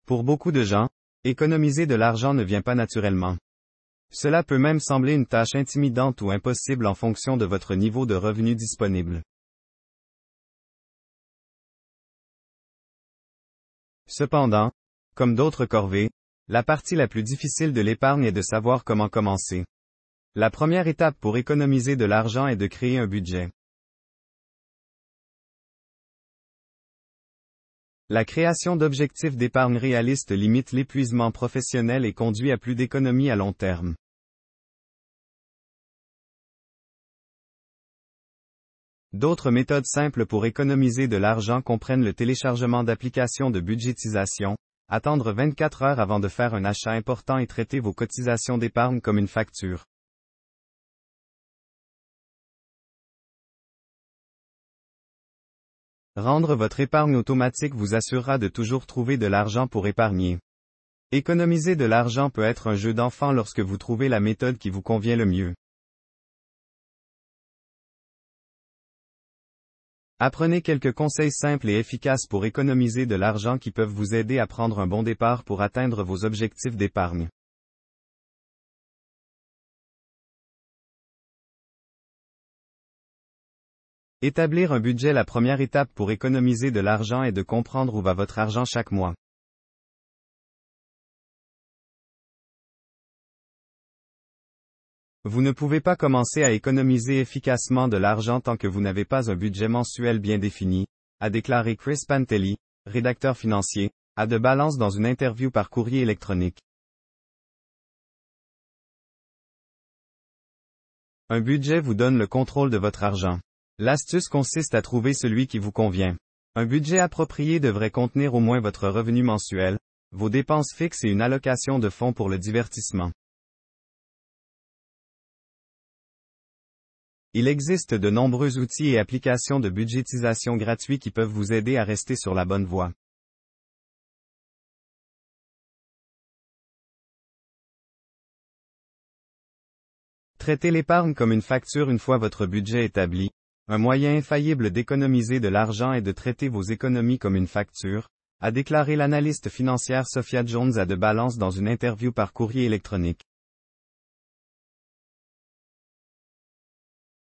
Pour beaucoup de gens, économiser de l'argent ne vient pas naturellement. Cela peut même sembler une tâche intimidante ou impossible en fonction de votre niveau de revenu disponible. Cependant, comme d'autres corvées, la partie la plus difficile de l'épargne est de savoir comment commencer. La première étape pour économiser de l'argent est de créer un budget. La création d'objectifs d'épargne réalistes limite l'épuisement professionnel et conduit à plus d'économies à long terme. D'autres méthodes simples pour économiser de l'argent comprennent le téléchargement d'applications de budgétisation, attendre 24 heures avant de faire un achat important et traiter vos cotisations d'épargne comme une facture. Rendre votre épargne automatique vous assurera de toujours trouver de l'argent pour épargner. Économiser de l'argent peut être un jeu d'enfant lorsque vous trouvez la méthode qui vous convient le mieux. Apprenez quelques conseils simples et efficaces pour économiser de l'argent qui peuvent vous aider à prendre un bon départ pour atteindre vos objectifs d'épargne. Établir un budget. La première étape pour économiser de l'argent est de comprendre où va votre argent chaque mois. Vous ne pouvez pas commencer à économiser efficacement de l'argent tant que vous n'avez pas un budget mensuel bien défini, a déclaré Chris Pantelli, rédacteur financier, à De Balance dans une interview par courrier électronique. Un budget vous donne le contrôle de votre argent. L'astuce consiste à trouver celui qui vous convient. Un budget approprié devrait contenir au moins votre revenu mensuel, vos dépenses fixes et une allocation de fonds pour le divertissement. Il existe de nombreux outils et applications de budgétisation gratuits qui peuvent vous aider à rester sur la bonne voie. Traitez l'épargne comme une facture une fois votre budget établi. Un moyen infaillible d'économiser de l'argent est de traiter vos économies comme une facture, a déclaré l'analyste financière Sophia Jones à De Balance dans une interview par courrier électronique.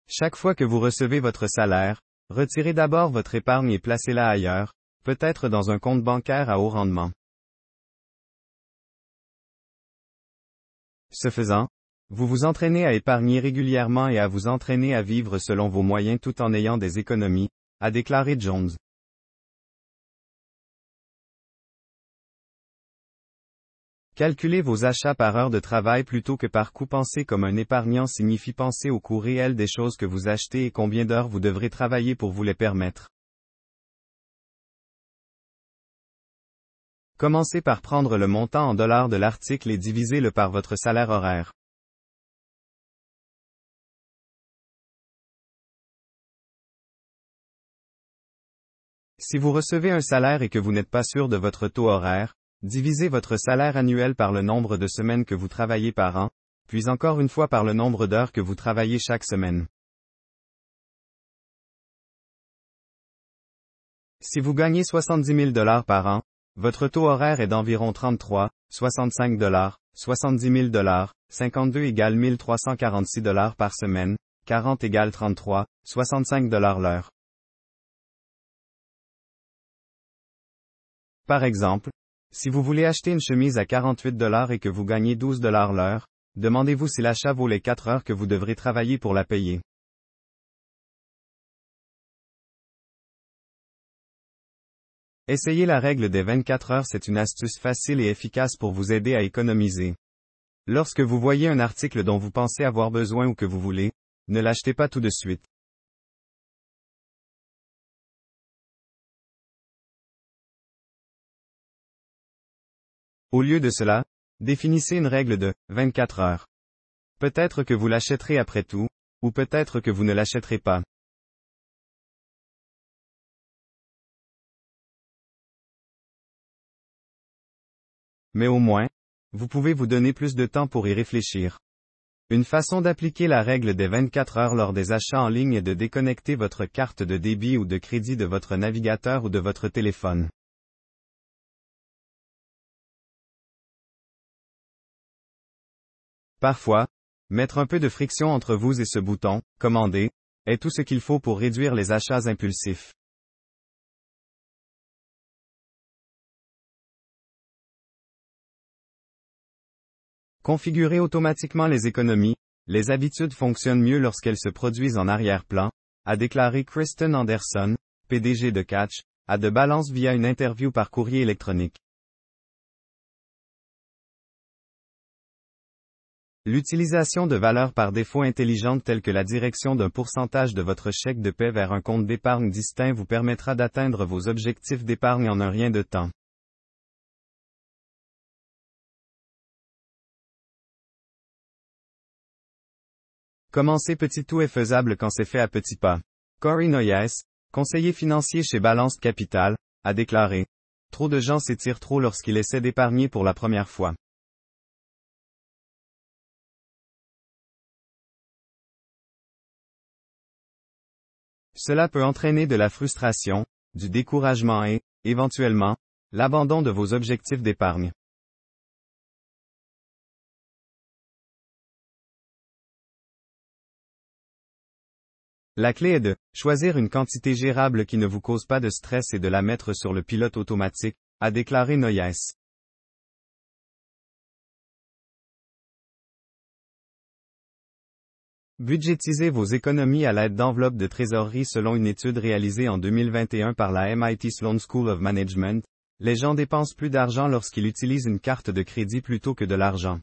Chaque fois que vous recevez votre salaire, retirez d'abord votre épargne et placez-la ailleurs, peut-être dans un compte bancaire à haut rendement. Ce faisant, vous vous entraînez à épargner régulièrement et à vous entraîner à vivre selon vos moyens tout en ayant des économies, a déclaré Jones. Calculer vos achats par heure de travail plutôt que par coût. Penser comme un épargnant signifie penser au coût réel des choses que vous achetez et combien d'heures vous devrez travailler pour vous les permettre. Commencez par prendre le montant en dollars de l'article et divisez-le par votre salaire horaire. Si vous recevez un salaire et que vous n'êtes pas sûr de votre taux horaire, divisez votre salaire annuel par le nombre de semaines que vous travaillez par an, puis encore une fois par le nombre d'heures que vous travaillez chaque semaine. Si vous gagnez 70 000 $ par an, votre taux horaire est d'environ 33, 65 $, 70 000 $, 52 égale 1346 $ par semaine, 40 égale 33, 65 $ l'heure. Par exemple, si vous voulez acheter une chemise à 48 $ et que vous gagnez 12 $ l'heure, demandez-vous si l'achat vaut les 4 heures que vous devrez travailler pour la payer. Essayez la règle des 24 heures. C'est une astuce facile et efficace pour vous aider à économiser. Lorsque vous voyez un article dont vous pensez avoir besoin ou que vous voulez, ne l'achetez pas tout de suite. Au lieu de cela, définissez une règle de 24 heures. Peut-être que vous l'achèterez après tout, ou peut-être que vous ne l'achèterez pas. Mais au moins, vous pouvez vous donner plus de temps pour y réfléchir. Une façon d'appliquer la règle des 24 heures lors des achats en ligne est de déconnecter votre carte de débit ou de crédit de votre navigateur ou de votre téléphone. Parfois, mettre un peu de friction entre vous et ce bouton, commander, est tout ce qu'il faut pour réduire les achats impulsifs. Configurer automatiquement les économies, les habitudes fonctionnent mieux lorsqu'elles se produisent en arrière-plan, a déclaré Kristen Anderson, PDG de Catch, à The Balance via une interview par courrier électronique. L'utilisation de valeurs par défaut intelligentes telles que la direction d'un pourcentage de votre chèque de paie vers un compte d'épargne distinct vous permettra d'atteindre vos objectifs d'épargne en un rien de temps. Commencer petit, tout est faisable quand c'est fait à petits pas. Corey Noyes, conseiller financier chez Balanced Capital, a déclaré: trop de gens s'étirent trop lorsqu'ils essaient d'épargner pour la première fois. Cela peut entraîner de la frustration, du découragement et, éventuellement, l'abandon de vos objectifs d'épargne. La clé est de choisir une quantité gérable qui ne vous cause pas de stress et de la mettre sur le pilote automatique, a déclaré Noyes. Budgétisez vos économies à l'aide d'enveloppes de trésorerie. Selon une étude réalisée en 2021 par la MIT Sloan School of Management, les gens dépensent plus d'argent lorsqu'ils utilisent une carte de crédit plutôt que de l'argent.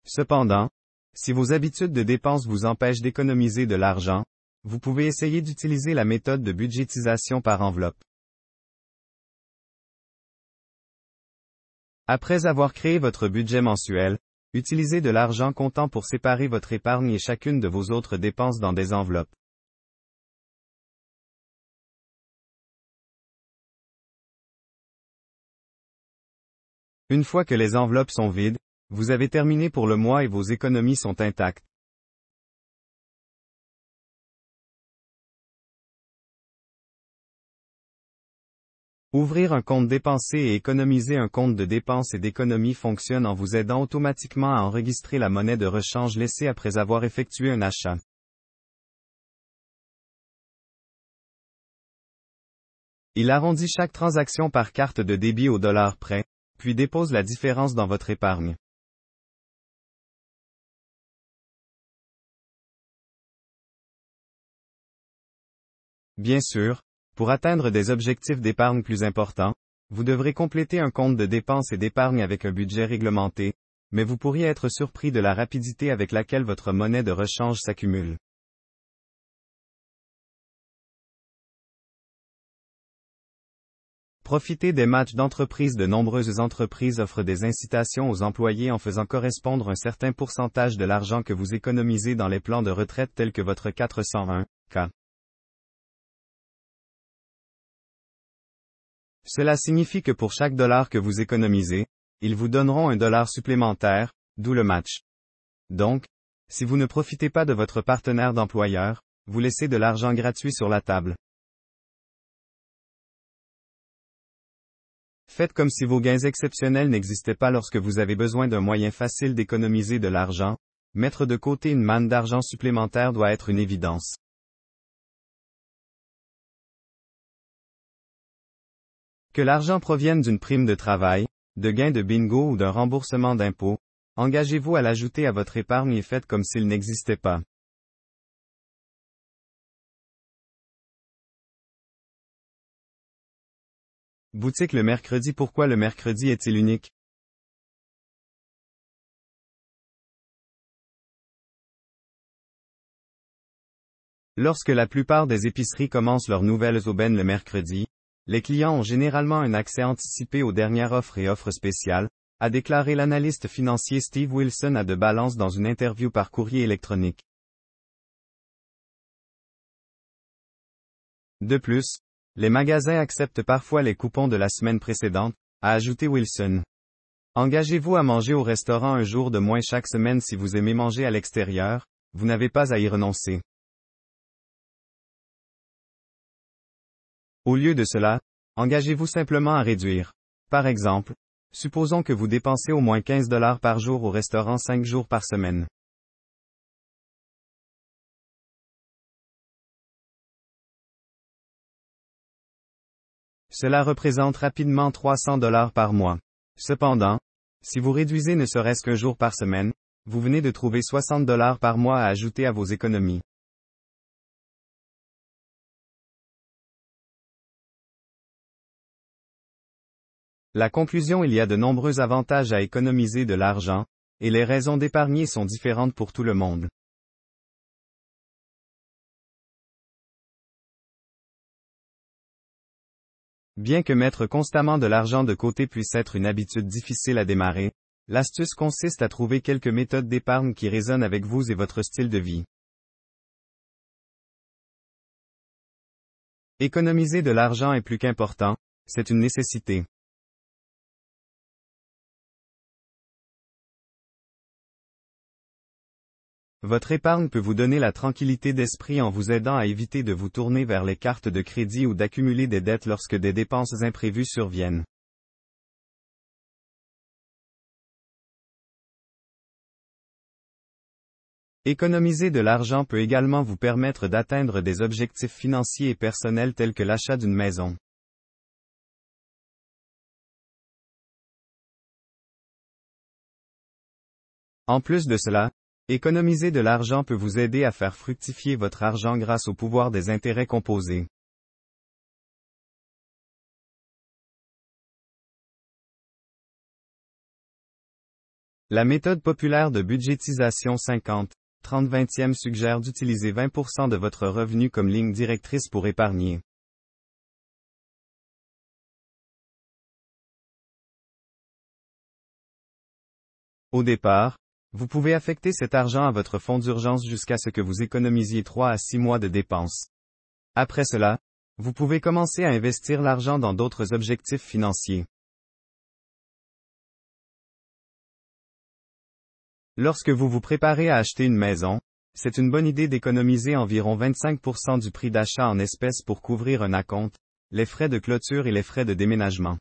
Cependant, si vos habitudes de dépenses vous empêchent d'économiser de l'argent, vous pouvez essayer d'utiliser la méthode de budgétisation par enveloppe. Après avoir créé votre budget mensuel, utilisez de l'argent comptant pour séparer votre épargne et chacune de vos autres dépenses dans des enveloppes. Une fois que les enveloppes sont vides, vous avez terminé pour le mois et vos économies sont intactes. Ouvrir un compte dépensé et économiser un compte de dépenses et d'économie fonctionne en vous aidant automatiquement à enregistrer la monnaie de rechange laissée après avoir effectué un achat. Il arrondit chaque transaction par carte de débit au dollar près, puis dépose la différence dans votre épargne. Bien sûr, pour atteindre des objectifs d'épargne plus importants, vous devrez compléter un compte de dépenses et d'épargne avec un budget réglementé, mais vous pourriez être surpris de la rapidité avec laquelle votre monnaie de rechange s'accumule. Profitez des matchs d'entreprise. De nombreuses entreprises offrent des incitations aux employés en faisant correspondre un certain pourcentage de l'argent que vous économisez dans les plans de retraite tels que votre 401(k). Cela signifie que pour chaque dollar que vous économisez, ils vous donneront un dollar supplémentaire, d'où le match. Donc, si vous ne profitez pas de votre partenaire d'employeur, vous laissez de l'argent gratuit sur la table. Faites comme si vos gains exceptionnels n'existaient pas lorsque vous avez besoin d'un moyen facile d'économiser de l'argent. Mettre de côté une manne d'argent supplémentaire doit être une évidence. Que l'argent provienne d'une prime de travail, de gains de bingo ou d'un remboursement d'impôts, engagez-vous à l'ajouter à votre épargne et faites comme s'il n'existait pas. Boutique le mercredi. Pourquoi le mercredi est-il unique? Lorsque la plupart des épiceries commencent leurs nouvelles aubaines le mercredi, les clients ont généralement un accès anticipé aux dernières offres et offres spéciales, a déclaré l'analyste financier Steve Wilson à The Balance dans une interview par courrier électronique. De plus, les magasins acceptent parfois les coupons de la semaine précédente, a ajouté Wilson. Engagez-vous à manger au restaurant un jour de moins chaque semaine si vous aimez manger à l'extérieur, vous n'avez pas à y renoncer. Au lieu de cela, engagez-vous simplement à réduire, par exemple, Supposons que vous dépensez au moins 15 $ par jour au restaurant 5 jours par semaine. Cela représente rapidement 300 $ par mois. Cependant, si vous réduisez ne serait-ce qu'un jour par semaine, vous venez de trouver 60 $ par mois à ajouter à vos économies. La conclusion: il y a de nombreux avantages à économiser de l'argent, et les raisons d'épargner sont différentes pour tout le monde. Bien que mettre constamment de l'argent de côté puisse être une habitude difficile à démarrer, l'astuce consiste à trouver quelques méthodes d'épargne qui résonnent avec vous et votre style de vie. Économiser de l'argent est plus qu'important, c'est une nécessité. Votre épargne peut vous donner la tranquillité d'esprit en vous aidant à éviter de vous tourner vers les cartes de crédit ou d'accumuler des dettes lorsque des dépenses imprévues surviennent. Économiser de l'argent peut également vous permettre d'atteindre des objectifs financiers et personnels tels que l'achat d'une maison. En plus de cela, économiser de l'argent peut vous aider à faire fructifier votre argent grâce au pouvoir des intérêts composés. La méthode populaire de budgétisation 50-30-20 suggère d'utiliser 20% de votre revenu comme ligne directrice pour épargner. Au départ, vous pouvez affecter cet argent à votre fonds d'urgence jusqu'à ce que vous économisiez 3 à 6 mois de dépenses. Après cela, vous pouvez commencer à investir l'argent dans d'autres objectifs financiers. Lorsque vous vous préparez à acheter une maison, c'est une bonne idée d'économiser environ 25% du prix d'achat en espèces pour couvrir un acompte, les frais de clôture et les frais de déménagement.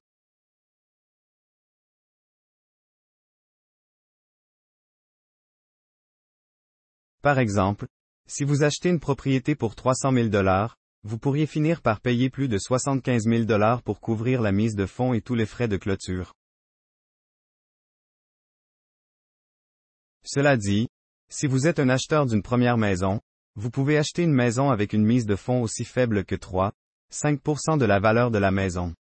Par exemple, si vous achetez une propriété pour 300 000 $, vous pourriez finir par payer plus de 75 000 $ pour couvrir la mise de fonds et tous les frais de clôture. Cela dit, si vous êtes un acheteur d'une première maison, vous pouvez acheter une maison avec une mise de fonds aussi faible que 3-5% de la valeur de la maison.